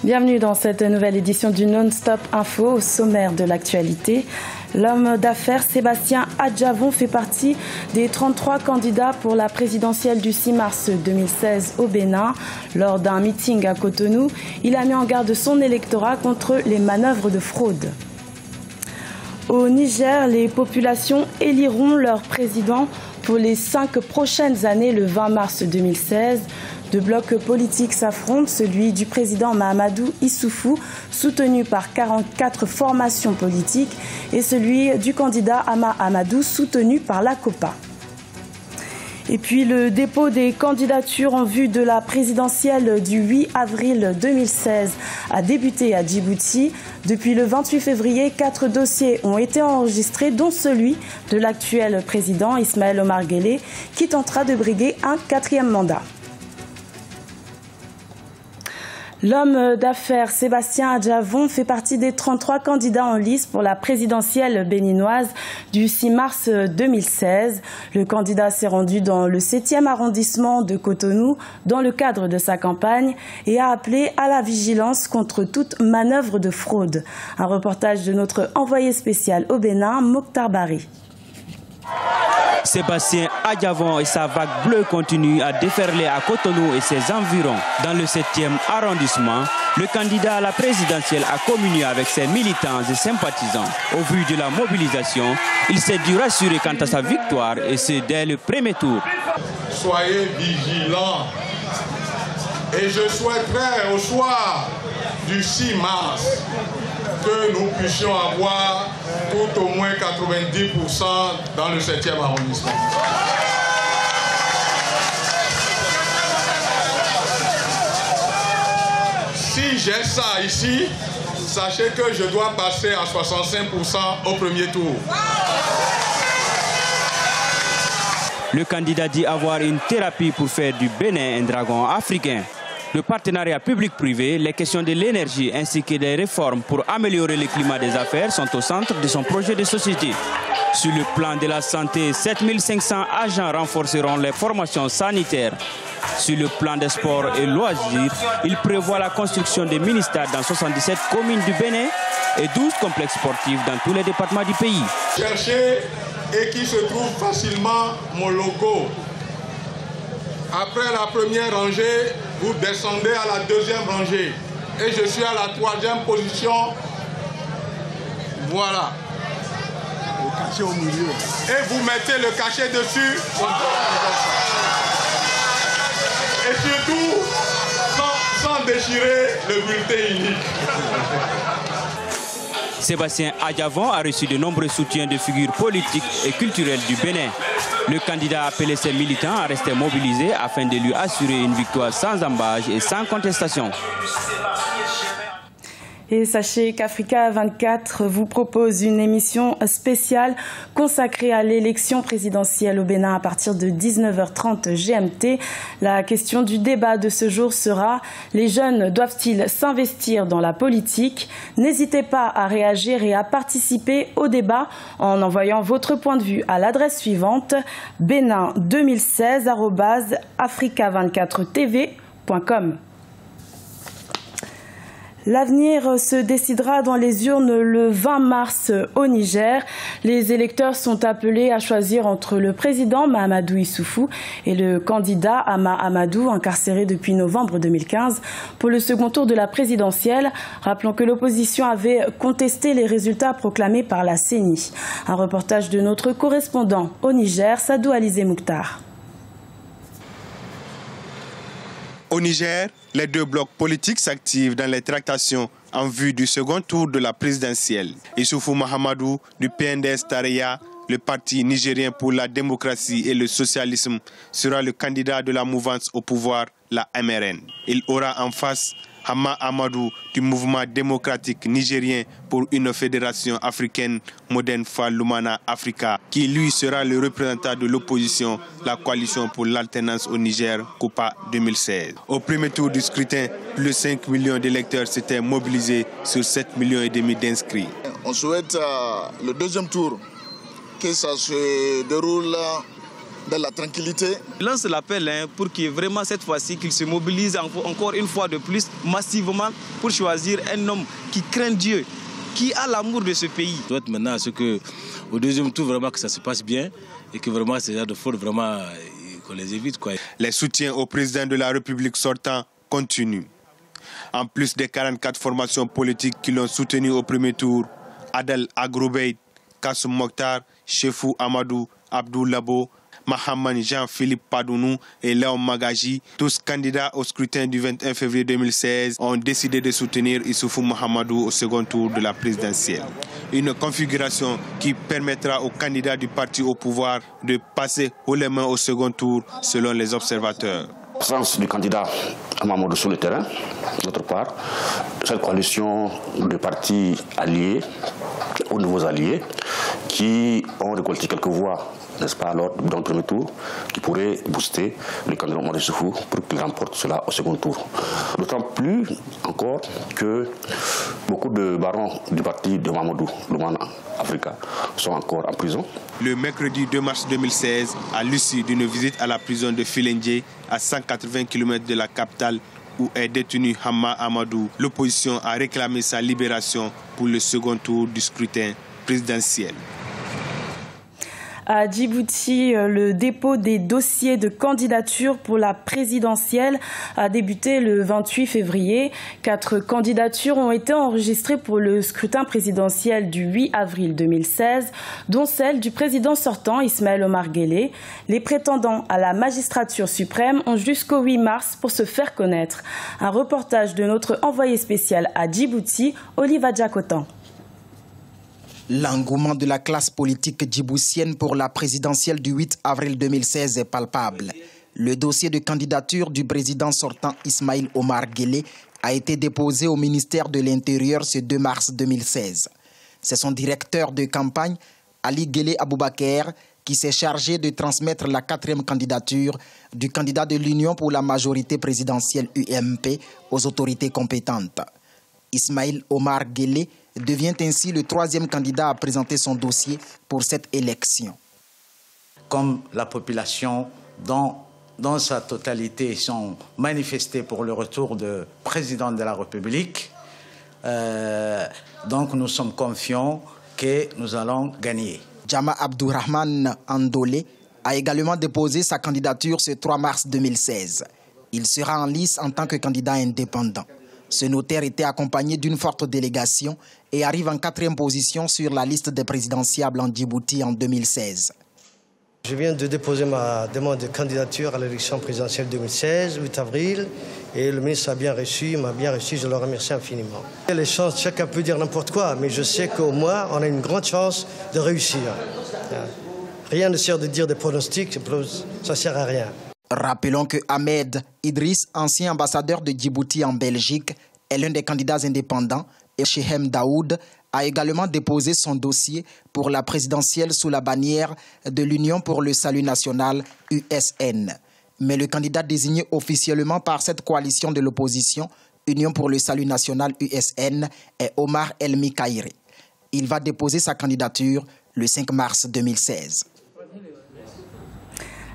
Bienvenue dans cette nouvelle édition du Non-Stop Info. Au sommaire de l'actualité, l'homme d'affaires Sébastien Adjavon fait partie des 33 candidats pour la présidentielle du 6 mars 2016 au Bénin. Lors d'un meeting à Cotonou, il a mis en garde son électorat contre les manœuvres de fraude. Au Niger, les populations éliront leur président pour les 5 prochaines années le 20 mars 2016. Deux blocs politiques s'affrontent, celui du président Mahamadou Issoufou, soutenu par 44 formations politiques, et celui du candidat Hama Amadou, soutenu par la COPA. Et puis le dépôt des candidatures en vue de la présidentielle du 8 avril 2016 a débuté à Djibouti. Depuis le 28 février, 4 dossiers ont été enregistrés, dont celui de l'actuel président Ismaël Omar Guelleh, qui tentera de briguer un 4e mandat. L'homme d'affaires Sébastien Adjavon fait partie des 33 candidats en lice pour la présidentielle béninoise du 6 mars 2016. Le candidat s'est rendu dans le 7e arrondissement de Cotonou dans le cadre de sa campagne et a appelé à la vigilance contre toute manœuvre de fraude. Un reportage de notre envoyé spécial au Bénin, Mokhtar Bari. Sébastien Adjavon et sa vague bleue continuent à déferler à Cotonou et ses environs. Dans le 7e arrondissement, le candidat à la présidentielle a communié avec ses militants et sympathisants. Au vu de la mobilisation, il s'est dû rassurer quant à sa victoire et c'est dès le premier tour. Soyez vigilants et je souhaiterais au soir du 6 mars que nous puissions avoir tout au moins 90% dans le 7e arrondissement. Si j'ai ça ici, sachez que je dois passer à 65% au premier tour. Le candidat dit avoir une thérapie pour faire du Bénin un dragon africain. Le partenariat public-privé, les questions de l'énergie ainsi que des réformes pour améliorer le climat des affaires sont au centre de son projet de société. Sur le plan de la santé, 7500 agents renforceront les formations sanitaires. Sur le plan des sports et loisirs, il prévoit la construction des ministères dans 77 communes du Bénin et 12 complexes sportifs dans tous les départements du pays. Cherchez et qui se trouve facilement mon logo. Après la première rangée, vous descendez à la 2e rangée. Et je suis à la 3e position. Voilà. Le cachet au milieu. Et vous mettez le cachet dessus. Et surtout, sans déchirer le bulletin unique. Sébastien Adjavon a reçu de nombreux soutiens de figures politiques et culturelles du Bénin. Le candidat a appelé ses militants à rester mobilisés afin de lui assurer une victoire sans embâche et sans contestation. Et sachez qu'Africa 24 vous propose une émission spéciale consacrée à l'élection présidentielle au Bénin à partir de 19h30 GMT. La question du débat de ce jour sera « Les jeunes doivent-ils s'investir dans la politique ?» N'hésitez pas à réagir et à participer au débat en envoyant votre point de vue à l'adresse suivante benin2016@africa24tv.com. L'avenir se décidera dans les urnes le 20 mars au Niger. Les électeurs sont appelés à choisir entre le président Mahamadou Issoufou et le candidat Hama Amadou, incarcéré depuis novembre 2015, pour le second tour de la présidentielle. Rappelons que l'opposition avait contesté les résultats proclamés par la CENI. Un reportage de notre correspondant au Niger, Sadou Alizé Mokhtar. Au Niger, les deux blocs politiques s'activent dans les tractations en vue du second tour de la présidentielle. Issoufou Mahamadou du PNDS Tareya, le parti nigérien pour la démocratie et le socialisme, sera le candidat de la mouvance au pouvoir, la MRN. Il aura en face Hama Amadou du mouvement démocratique nigérien pour une fédération africaine, Modern Fall Lumana Africa, qui lui sera le représentant de l'opposition, la coalition pour l'alternance au Niger, COPA 2016. Au premier tour du scrutin, plus de 5 millions d'électeurs s'étaient mobilisés sur 7,5 millions d'inscrits. On souhaite le deuxième tour, que ça se déroule dans la tranquillité. Je lance l'appel pour que vraiment cette fois-ci, qu'il se mobilise encore une fois de plus massivement pour choisir un homme qui craint Dieu, qui a l'amour de ce pays. Je souhaite maintenant à ce qu'au deuxième tour, vraiment que ça se passe bien et que vraiment ces gens de faute, vraiment qu'on les évite, quoi. Les soutiens au président de la République sortant continuent. En plus des 44 formations politiques qui l'ont soutenu au premier tour, Adel Agroubeit, Kassoum Mokhtar, Chefou Amadou, Abdou Labo, Mahaman Jean-Philippe Padounou et Léon Magaji, tous candidats au scrutin du 21 février 2016, ont décidé de soutenir Issoufou Mahamadou au second tour de la présidentielle. Une configuration qui permettra aux candidats du parti au pouvoir de passer haut les mains au second tour, selon les observateurs. L'absence du candidat Mahamadou sur le terrain, d'autre part, cette coalition de partis alliés, aux nouveaux alliés, qui ont récolté quelques voix, n'est-ce pas, lors du premier tour, qui pourraient booster le candidat Mahamadou Issoufou pour qu'il remporte cela au second tour. D'autant plus encore que beaucoup de barons du parti de Mahamadou, Lumana Africa, sont encore en prison. Le mercredi 2 mars 2016, à l'issue d'une visite à la prison de Filengue, à 180 km de la capitale, où est détenu Hamma Amadou, l'opposition a réclamé sa libération pour le second tour du scrutin présidentiel. À Djibouti, le dépôt des dossiers de candidature pour la présidentielle a débuté le 28 février. 4 candidatures ont été enregistrées pour le scrutin présidentiel du 8 avril 2016, dont celle du président sortant Ismaël Omar Guelleh. Les prétendants à la magistrature suprême ont jusqu'au 8 mars pour se faire connaître. Un reportage de notre envoyé spécial à Djibouti, Oliva Djakotan. L'engouement de la classe politique djiboutienne pour la présidentielle du 8 avril 2016 est palpable. Le dossier de candidature du président sortant Ismaël Omar Guelleh a été déposé au ministère de l'Intérieur ce 2 mars 2016. C'est son directeur de campagne, Ali Guelleh Aboubakar, qui s'est chargé de transmettre la 4e candidature du candidat de l'Union pour la majorité présidentielle UMP aux autorités compétentes. Ismaël Omar Guelleh devient ainsi le 3e candidat à présenter son dossier pour cette élection. Comme la population dans sa totalité sont manifestées pour le retour de président de la République, donc nous sommes confiants que nous allons gagner. Djama Abdourahmane Andolé a également déposé sa candidature ce 3 mars 2016. Il sera en lice en tant que candidat indépendant. Ce notaire était accompagné d'une forte délégation et arrive en 4e position sur la liste des présidentiables en Djibouti en 2016. Je viens de déposer ma demande de candidature à l'élection présidentielle 2016, 8 avril, et le ministre a bien reçu, m'a bien reçu, je le remercie infiniment. Les chances, chacun peut dire n'importe quoi, mais je sais qu'au moins on a une grande chance de réussir. Rien ne sert de dire des pronostics, ça ne sert à rien. Rappelons que Ahmed Idriss, ancien ambassadeur de Djibouti en Belgique, est l'un des candidats indépendants et Chehem Daoud a également déposé son dossier pour la présidentielle sous la bannière de l'Union pour le salut national USN. Mais le candidat désigné officiellement par cette coalition de l'opposition, Union pour le salut national USN, est Omar El Mikaïri. Il va déposer sa candidature le 5 mars 2016.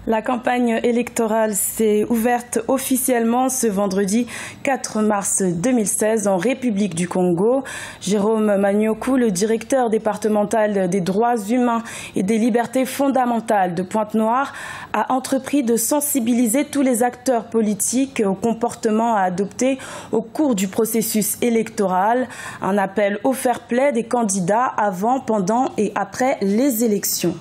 La campagne électorale s'est ouverte officiellement ce vendredi 4 mars 2016 en République du Congo. Jérôme Magnokou, le directeur départemental des droits humains et des libertés fondamentales de Pointe-Noire, a entrepris de sensibiliser tous les acteurs politiques au comportement à adopter au cours du processus électoral. Un appel au fair-play des candidats avant, pendant et après les élections.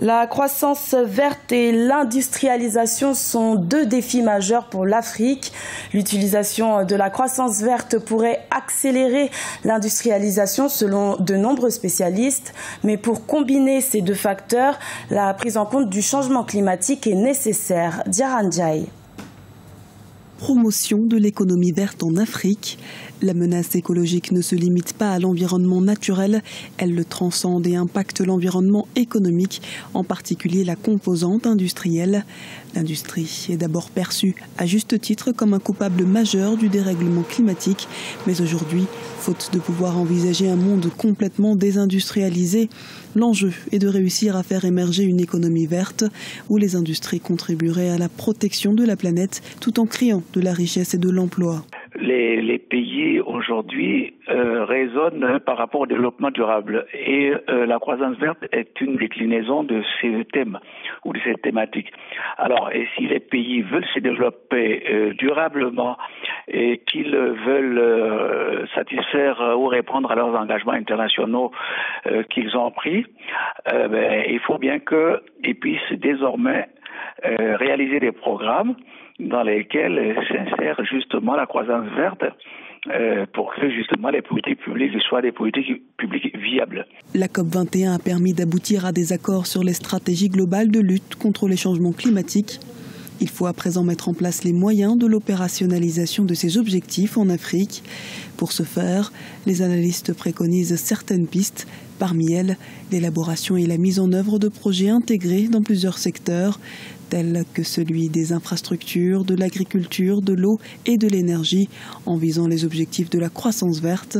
La croissance verte et l'industrialisation sont 2 défis majeurs pour l'Afrique. L'utilisation de la croissance verte pourrait accélérer l'industrialisation selon de nombreux spécialistes. Mais pour combiner ces 2 facteurs, la prise en compte du changement climatique est nécessaire. Diaran Ndiaye. promotion de l'économie verte en Afrique. La menace écologique ne se limite pas à l'environnement naturel, elle le transcende et impacte l'environnement économique, en particulier la composante industrielle. L'industrie est d'abord perçue à juste titre comme un coupable majeur du dérèglement climatique, mais aujourd'hui, faute de pouvoir envisager un monde complètement désindustrialisé, l'enjeu est de réussir à faire émerger une économie verte où les industries contribueraient à la protection de la planète tout en créant de la richesse et de l'emploi. Les pays aujourd'hui raisonnent par rapport au développement durable et la croissance verte est une déclinaison de ces thèmes ou de cette thématique. Alors, et si les pays veulent se développer durablement et qu'ils veulent satisfaire ou répondre à leurs engagements internationaux qu'ils ont pris, il faut bien qu'ils puissent désormais réaliser des programmes dans lesquels s'insère justement la croissance verte pour que justement les politiques publiques soient des politiques publiques viables. La COP21 a permis d'aboutir à des accords sur les stratégies globales de lutte contre les changements climatiques. Il faut à présent mettre en place les moyens de l'opérationnalisation de ces objectifs en Afrique. Pour ce faire, les analystes préconisent certaines pistes. Parmi elles, l'élaboration et la mise en œuvre de projets intégrés dans plusieurs secteurs, tels que celui des infrastructures, de l'agriculture, de l'eau et de l'énergie, en visant les objectifs de la croissance verte.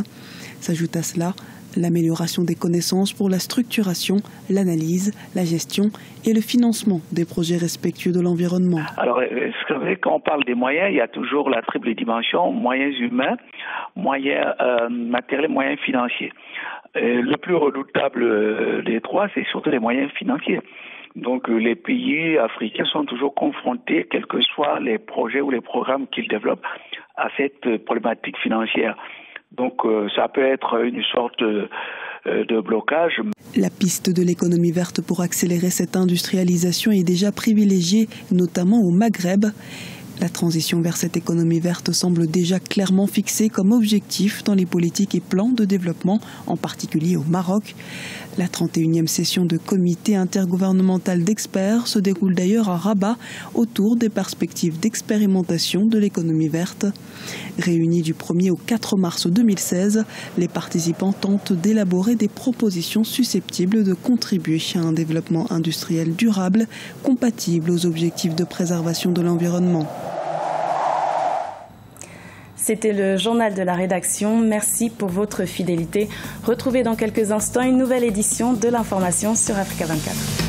S'ajoute à cela l'amélioration des connaissances pour la structuration, l'analyse, la gestion et le financement des projets respectueux de l'environnement. Alors, quand on parle des moyens, il y a toujours la triple dimension, moyens humains, moyens matériels, moyens financiers. Le plus redoutable des trois, c'est surtout les moyens financiers. Donc les pays africains sont toujours confrontés, quels que soient les projets ou les programmes qu'ils développent, à cette problématique financière. Donc ça peut être une sorte de blocage. La piste de l'économie verte pour accélérer cette industrialisation est déjà privilégiée, notamment au Maghreb. La transition vers cette économie verte semble déjà clairement fixée comme objectif dans les politiques et plans de développement, en particulier au Maroc. La 31e session de comité intergouvernemental d'experts se déroule d'ailleurs à Rabat autour des perspectives d'expérimentation de l'économie verte. Réunis du 1er au 4 mars 2016, les participants tentent d'élaborer des propositions susceptibles de contribuer à un développement industriel durable, compatible aux objectifs de préservation de l'environnement. C'était le journal de la rédaction. Merci pour votre fidélité. Retrouvez dans quelques instants une nouvelle édition de l'information sur Africa 24.